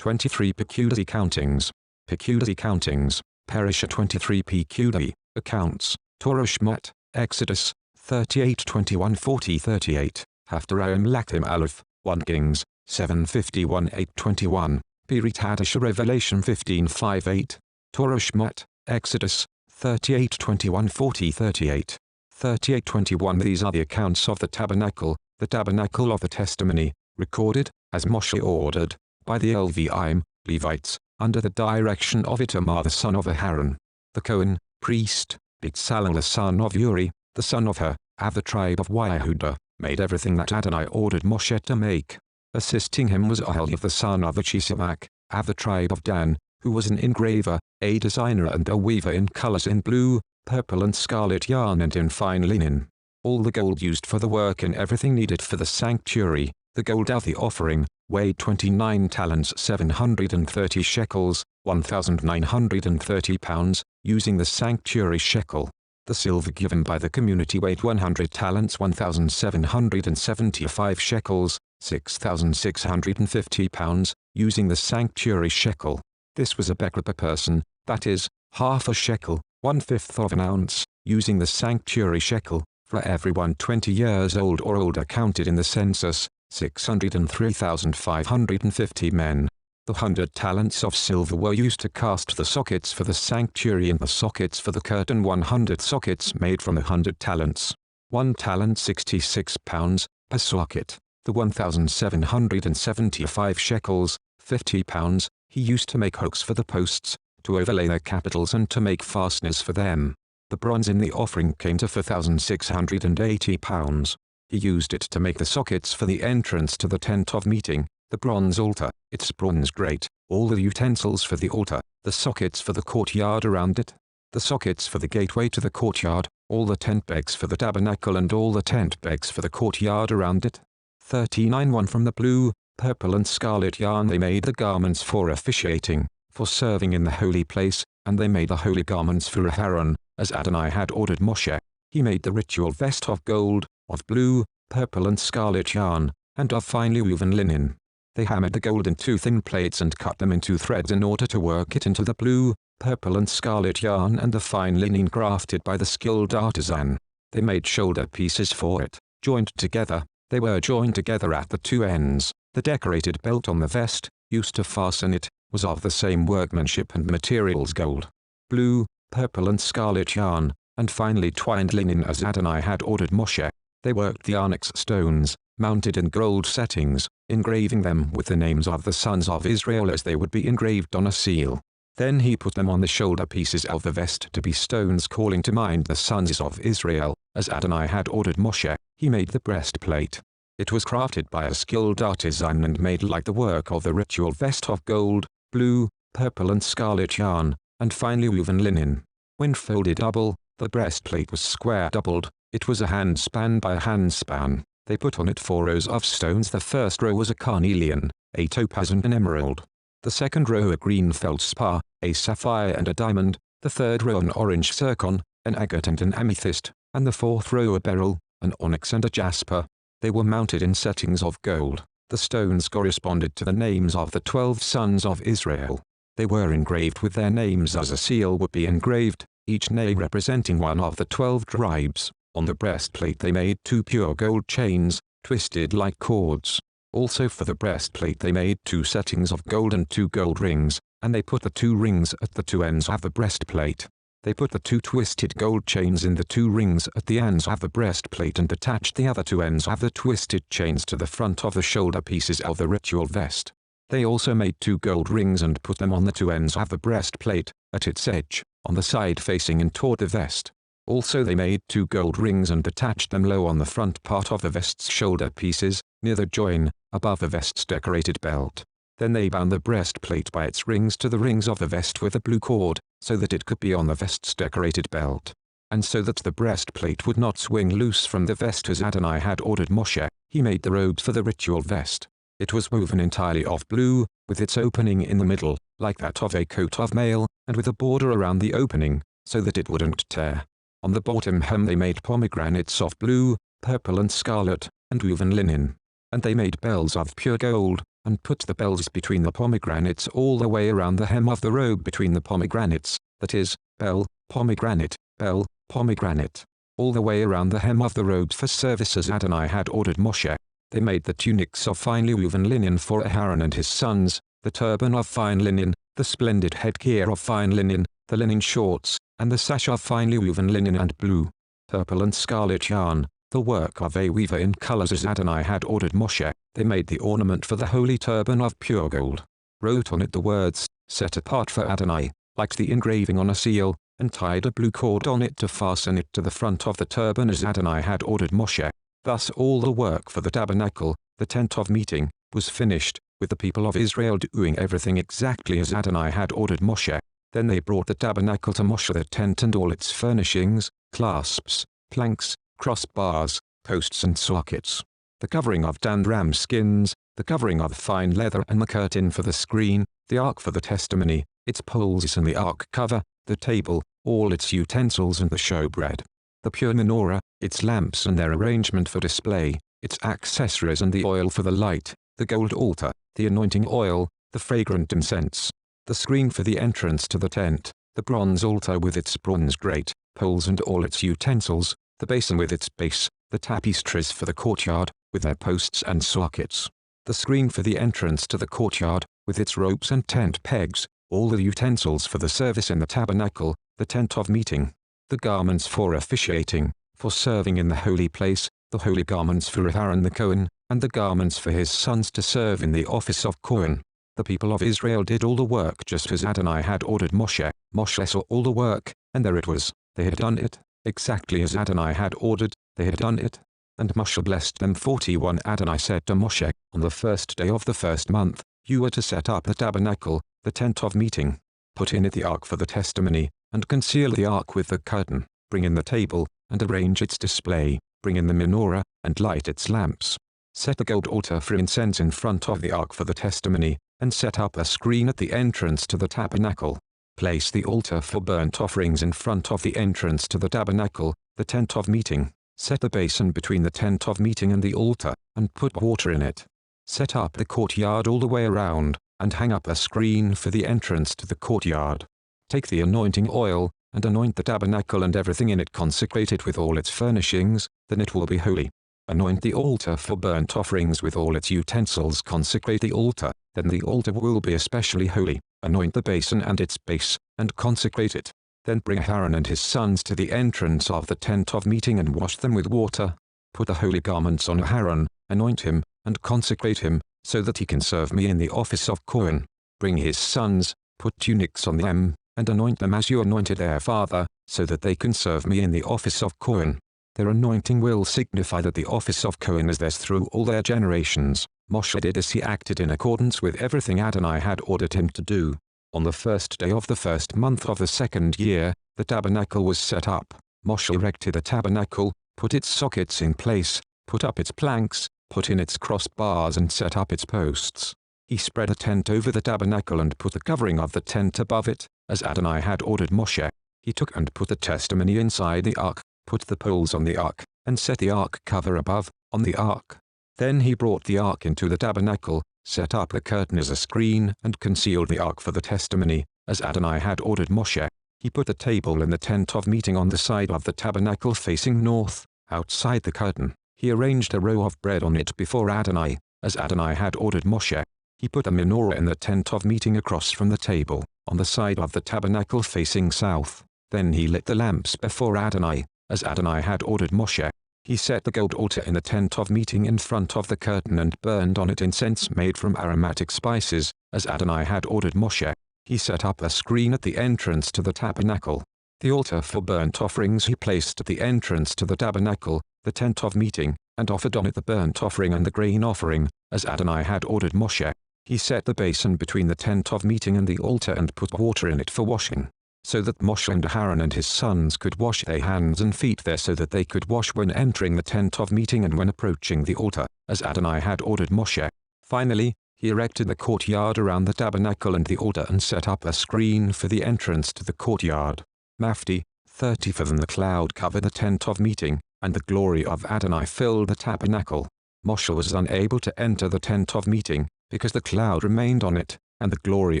23 Pekudei Countings. Pekudei Countings, Parashah 23 Pekudei, accounts, Torah Shmot, Exodus, 38:21-40-38, Haftarah Lachim Alef, 1 Kings, 7:51-8-21, Pirit Hadashah Revelation 15:5-8, Torah Shmot, Exodus, 38:21-40-38, 38:21. These are the accounts of the tabernacle of the testimony, recorded, as Moshe ordered, by the Levim, Levites, under the direction of Itamar the son of Aharon, the Cohen, priest. Bezalel the son of Uri, the son of Hur, of the tribe of Yehudah, made everything that Adonai ordered Moshe to make. Assisting him was Aholiab the son of Achisamach, of the tribe of Dan, who was an engraver, a designer and a weaver in colors in blue, purple and scarlet yarn and in fine linen. All the gold used for the work and everything needed for the sanctuary, the gold of the offering, weighed 29 talents 730 shekels, 1,930 pounds, using the sanctuary shekel. The silver given by the community weighed 100 talents 1,775 shekels, 6,650 pounds, using the sanctuary shekel. This was a becher per person, that is, half a shekel, 1/5 of an ounce, using the sanctuary shekel, for everyone 20 years old or older counted in the census, 603,550 men. The 100 talents of silver were used to cast the sockets for the sanctuary and the sockets for the curtain. 100 sockets made from the 100 talents. 1 talent 66 pounds, per socket. The 1,775 shekels, 50 pounds, he used to make hooks for the posts, to overlay their capitals and to make fasteners for them. The bronze in the offering came to 4,680 pounds. He used it to make the sockets for the entrance to the tent of meeting, the bronze altar, its bronze grate, all the utensils for the altar, the sockets for the courtyard around it, the sockets for the gateway to the courtyard, all the tent pegs for the tabernacle and all the tent pegs for the courtyard around it. 39. From the blue, purple and scarlet yarn they made the garments for officiating, for serving in the holy place, and they made the holy garments for Aharon, as Adonai had ordered Moshe. He made the ritual vest of gold, of blue, purple and scarlet yarn, and of finely woven linen. They hammered the gold into thin plates and cut them into threads in order to work it into the blue, purple and scarlet yarn and the fine linen crafted by the skilled artisan. They made shoulder pieces for it, joined together. They were joined together at the two ends. The decorated belt on the vest, used to fasten it, was of the same workmanship and materials gold, blue, purple and scarlet yarn, and finely twined linen as Adonai had ordered Moshe. They worked the onyx stones, mounted in gold settings, engraving them with the names of the sons of Israel as they would be engraved on a seal. Then he put them on the shoulder pieces of the vest to be stones calling to mind the sons of Israel, as Adonai had ordered Moshe. He made the breastplate. It was crafted by a skilled artisan and made like the work of the ritual vest of gold, blue, purple and scarlet yarn, and finely woven linen. When folded double, the breastplate was square doubled. It was a handspan by a handspan. They put on it 4 rows of stones. The first row was a carnelian, a topaz and an emerald. The second row a green feldspar, a sapphire and a diamond. The third row an orange zircon, an agate and an amethyst. And the fourth row a beryl, an onyx and a jasper. They were mounted in settings of gold. The stones corresponded to the names of the 12 sons of Israel. They were engraved with their names as a seal would be engraved, each name representing one of the 12 tribes. On the breastplate they made 2 pure gold chains, twisted like cords. Also for the breastplate they made 2 settings of gold and 2 gold rings, and they put the 2 rings at the 2 ends of the breastplate. They put the 2 twisted gold chains in the 2 rings at the ends of the breastplate and attached the other 2 ends of the twisted chains to the front of the shoulder pieces of the ritual vest. They also made 2 gold rings and put them on the 2 ends of the breastplate, at its edge, on the side facing in toward the vest. Also they made 2 gold rings and attached them low on the front part of the vest's shoulder pieces, near the join, above the vest's decorated belt. Then they bound the breastplate by its rings to the rings of the vest with a blue cord, so that it could be on the vest's decorated belt. And so that the breastplate would not swing loose from the vest as Adonai had ordered Moshe, he made the robes for the ritual vest. It was woven entirely of blue, with its opening in the middle, like that of a coat of mail, and with a border around the opening, so that it wouldn't tear. On the bottom hem they made pomegranates of blue, purple and scarlet, and woven linen. And they made bells of pure gold, and put the bells between the pomegranates all the way around the hem of the robe between the pomegranates, that is, bell, pomegranate, all the way around the hem of the robes for service as Adonai had ordered Moshe. They made the tunics of finely woven linen for Aaron and his sons, the turban of fine linen, the splendid headgear of fine linen, the linen shorts, and the sash of finely woven linen and blue, purple and scarlet yarn, the work of a weaver in colors as Adonai had ordered Moshe. They made the ornament for the holy turban of pure gold, wrote on it the words, "Set apart for Adonai," like the engraving on a seal, and tied a blue cord on it to fasten it to the front of the turban as Adonai had ordered Moshe. Thus all the work for the tabernacle, the tent of meeting, was finished, with the people of Israel doing everything exactly as Adonai had ordered Moshe. Then they brought the tabernacle to Moshe, the tent and all its furnishings, clasps, planks, crossbars, posts and sockets, the covering of tanned ram skins, the covering of fine leather and the curtain for the screen, the ark for the testimony, its poles and the ark cover, the table, all its utensils and the showbread, the pure menorah, its lamps and their arrangement for display, its accessories and the oil for the light, the gold altar, the anointing oil, the fragrant incense, the screen for the entrance to the tent, the bronze altar with its bronze grate, poles and all its utensils, the basin with its base, the tapestries for the courtyard, with their posts and sockets, the screen for the entrance to the courtyard, with its ropes and tent pegs, all the utensils for the service in the tabernacle, the tent of meeting, the garments for officiating, for serving in the holy place, the holy garments for Aaron the Cohen, and the garments for his sons to serve in the office of Cohen. The people of Israel did all the work just as Adonai had ordered Moshe. Moshe saw all the work, and there it was, they had done it, exactly as Adonai had ordered, they had done it. And Moshe blessed them. 41 Adonai said to Moshe, on the first day of the first month, you are to set up the tabernacle, the tent of meeting. Put in it the ark for the testimony, and conceal the ark with the curtain. Bring in the table, and arrange its display. Bring in the menorah, and light its lamps. Set the gold altar for incense in front of the ark for the testimony, and set up a screen at the entrance to the tabernacle. Place the altar for burnt offerings in front of the entrance to the tabernacle, the tent of meeting. Set the basin between the tent of meeting and the altar, and put water in it. Set up the courtyard all the way around, and hang up a screen for the entrance to the courtyard. Take the anointing oil, and anoint the tabernacle and everything in it, consecrate it with all its furnishings, then it will be holy. Anoint the altar for burnt offerings with all its utensils, consecrate the altar, then the altar will be especially holy. Anoint the basin and its base, and consecrate it. Then bring Aaron and his sons to the entrance of the tent of meeting and wash them with water. Put the holy garments on Aaron, anoint him, and consecrate him, so that he can serve me in the office of Cohen. Bring his sons, put tunics on them, and anoint them as you anointed their father, so that they can serve me in the office of Cohen. Their anointing will signify that the office of Cohen is theirs through all their generations. Moshe did as he acted in accordance with everything Adonai had ordered him to do. On the first day of the first month of the second year, the tabernacle was set up. Moshe erected the tabernacle, put its sockets in place, put up its planks, put in its crossbars and set up its posts. He spread a tent over the tabernacle and put the covering of the tent above it, as Adonai had ordered Moshe. He took and put the testimony inside the ark, put the poles on the ark, and set the ark cover above, on the ark. Then he brought the ark into the tabernacle, set up the curtain as a screen and concealed the ark for the testimony, as Adonai had ordered Moshe. He put the table in the tent of meeting on the side of the tabernacle facing north, outside the curtain. He arranged a row of bread on it before Adonai, as Adonai had ordered Moshe. He put a menorah in the tent of meeting across from the table, on the side of the tabernacle facing south. Then he lit the lamps before Adonai, as Adonai had ordered Moshe. He set the gold altar in the tent of meeting in front of the curtain and burned on it incense made from aromatic spices, as Adonai had ordered Moshe. He set up a screen at the entrance to the tabernacle. The altar for burnt offerings he placed at the entrance to the tabernacle, the tent of meeting, and offered on it the burnt offering and the grain offering, as Adonai had ordered Moshe. He set the basin between the tent of meeting and the altar and put water in it for washing, so that Moshe and Aaron and his sons could wash their hands and feet there, so that they could wash when entering the tent of meeting and when approaching the altar, as Adonai had ordered Moshe. Finally, he erected the courtyard around the tabernacle and the altar and set up a screen for the entrance to the courtyard. Mafti, 30 For then the cloud covered the tent of meeting, and the glory of Adonai filled the tabernacle. Moshe was unable to enter the tent of meeting, because the cloud remained on it, and the glory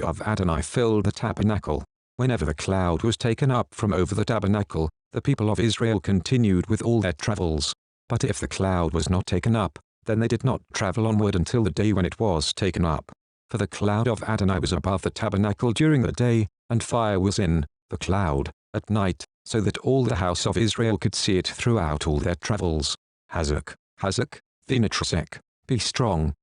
of Adonai filled the tabernacle. Whenever the cloud was taken up from over the tabernacle, the people of Israel continued with all their travels. But if the cloud was not taken up, then they did not travel onward until the day when it was taken up. For the cloud of Adonai was above the tabernacle during the day, and fire was in the cloud at night, so that all the house of Israel could see it throughout all their travels. Hazak, Hazak, Thinatresek, be strong,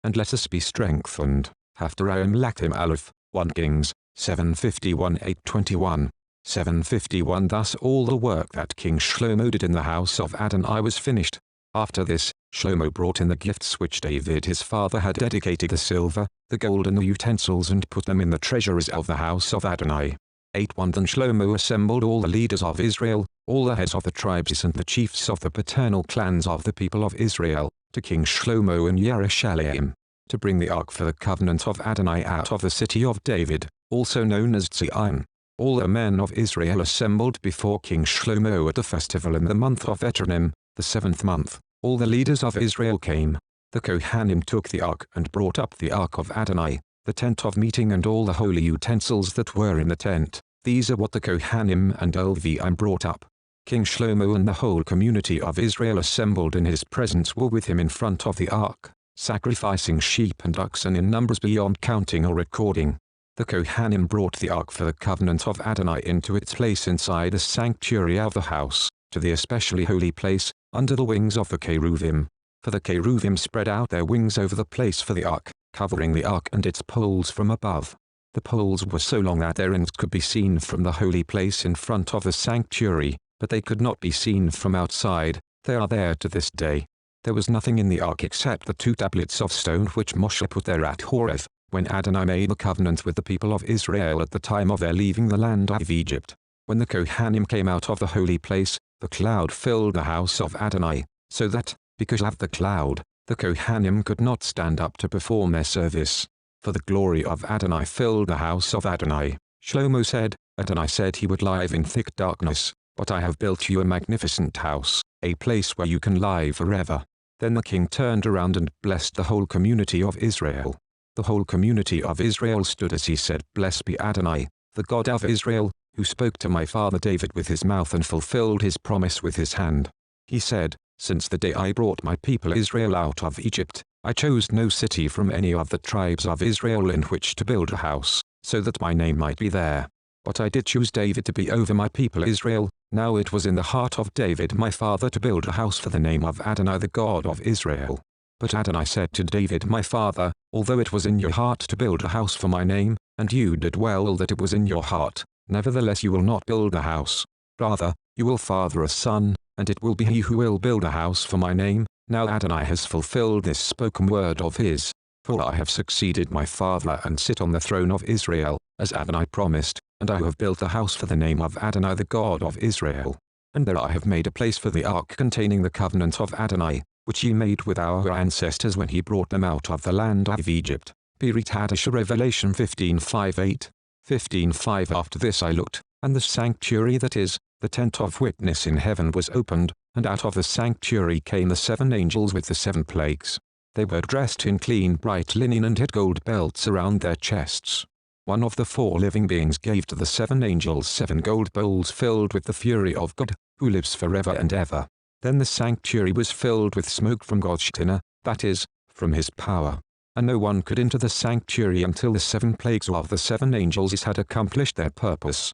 and let us be strengthened. Haftarah Lachim Alef, 1 Kings, 751 821. 751 Thus all the work that King Shlomo did in the house of Adonai was finished. After this, Shlomo brought in the gifts which David his father had dedicated, the silver, the gold and the utensils, and put them in the treasuries of the house of Adonai. 8:1 Then Shlomo assembled all the leaders of Israel, all the heads of the tribes and the chiefs of the paternal clans of the people of Israel, to King Shlomo in Jerusalem, to bring the ark for the covenant of Adonai out of the city of David, also known as Zion. All the men of Israel assembled before King Shlomo at the festival in the month of Ethanim, the 7th month. All the leaders of Israel came. The Kohanim took the ark and brought up the ark of Adonai, the tent of meeting and all the holy utensils that were in the tent. These are what the Kohanim and Leviim brought up. King Shlomo and the whole community of Israel assembled in his presence were with him in front of the ark, sacrificing sheep and oxen in numbers beyond counting or recording. The Kohanim brought the ark for the covenant of Adonai into its place inside the sanctuary of the house, to the especially holy place, under the wings of the cherubim. For the cherubim spread out their wings over the place for the ark, covering the ark and its poles from above. The poles were so long that their ends could be seen from the holy place in front of the sanctuary, but they could not be seen from outside. They are there to this day. There was nothing in the ark except the 2 tablets of stone which Moshe put there at Horeb, when Adonai made the covenant with the people of Israel at the time of their leaving the land of Egypt. When the Kohanim came out of the holy place, the cloud filled the house of Adonai, so that, because of the cloud, the Kohanim could not stand up to perform their service. For the glory of Adonai filled the house of Adonai. Shlomo said, Adonai said he would live in thick darkness, but I have built you a magnificent house, a place where you can lie forever. Then the king turned around and blessed the whole community of Israel. The whole community of Israel stood as he said, Blessed be Adonai, the God of Israel, who spoke to my father David with his mouth and fulfilled his promise with his hand. He said, Since the day I brought my people Israel out of Egypt, I chose no city from any of the tribes of Israel in which to build a house, so that my name might be there. But I did choose David to be over my people Israel. Now it was in the heart of David my father to build a house for the name of Adonai the God of Israel. But Adonai said to David my father, Although it was in your heart to build a house for my name, and you did well that it was in your heart, nevertheless you will not build a house. Rather, you will father a son, and it will be he who will build a house for my name. Now Adonai has fulfilled this spoken word of his. For I have succeeded my father and sit on the throne of Israel, as Adonai promised, and I have built a house for the name of Adonai the God of Israel. And there I have made a place for the ark containing the covenant of Adonai, which he made with our ancestors when he brought them out of the land of Egypt. Berit Hadashah Revelation 15:5-8. 15:5 After this I looked, and the sanctuary, that is, the tent of witness in heaven, was opened, and out of the sanctuary came the 7 angels with the 7 plagues. They were dressed in clean bright linen and had gold belts around their chests. One of the 4 living beings gave to the 7 angels 7 gold bowls filled with the fury of God, who lives forever and ever. Then the sanctuary was filled with smoke from God's Shekinah, that is, from his power. And no one could enter the sanctuary until the 7 plagues of the 7 angels had accomplished their purpose.